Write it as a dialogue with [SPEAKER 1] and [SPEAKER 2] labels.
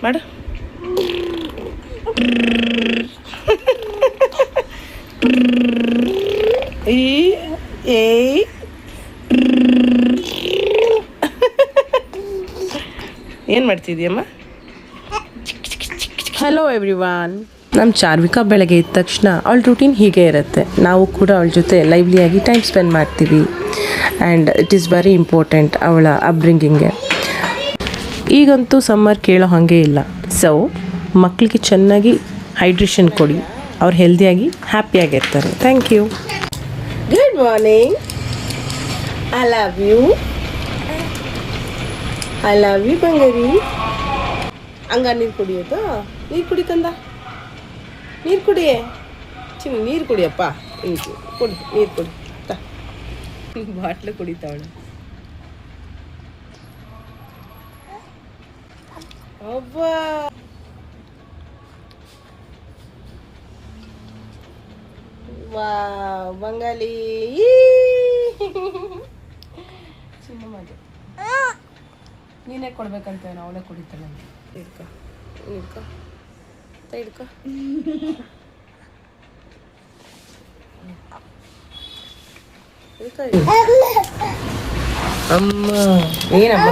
[SPEAKER 1] ಮಾಡು. ಏನು ಮಾಡ್ತಿದ್ಯಮ್ಮ?
[SPEAKER 2] Hello everyone. ನಮ್ಮ ಚಾರ್ವಿಕಾ ಬೆಳಗ್ಗೆ ಎದ್ದ ತಕ್ಷಣ ಅವಳ ರೂಟೀನ್ ಹೀಗೆ ಇರುತ್ತೆ. ನಾವು ಕೂಡ ಅವಳ ಜೊತೆ ಲೈವ್ಲಿಯಾಗಿ ಟೈಮ್ ಸ್ಪೆಂಡ್ ಮಾಡ್ತೀವಿ. And it is very important ಅವಳ ಅಪ್ಬ್ರಿಂಗಿಂಗ್ಗೆ. ಈಗಂತೂ ಸಮ್ಮರ್ ಕೇಳೋ ಹಾಗೆ ಇಲ್ಲ. ಸೊ ಮಕ್ಕಳಿಗೆ ಚೆನ್ನಾಗಿ ಹೈಡ್ರೇಷನ್ ಕೊಡಿ, ಅವ್ರು ಹೆಲ್ದಿಯಾಗಿ ಹ್ಯಾಪಿಯಾಗಿರ್ತಾರೆ. Thank you.
[SPEAKER 1] Good morning. I love you. I love you ಬಂಗಾರಿ. ಹಂಗ ನೀರು ಕುಡಿಯೋದು? ನೀರು ಕುಡಿಕಂದ, ನೀರು ಕುಡಿಯೇ ಚಿನ್ನ, ನೀರು ಕುಡಿಯಪ್ಪ. ಹಿಂಗೆ ಕುಡಿ, ನೀರು ಕುಡಿ. ಬಾಟ್ಲು ಕುಡಿತಾವಳು. ಅಬ್ಬ ವಾ ಬಂಗಾಲಿ ಚಿನ್ನ ಮಗ. ನೀನೇ ಕೊಡ್ಬೇಕಂತ ಅವಳೇ ಕುಡಿತಾಳೆ. ಹಿಡ್ಕೊ ಹಿಡ್ಕೊ ಹಿಡ್ಕೊ. ಅಮ್ಮ ಏನಮ್ಮ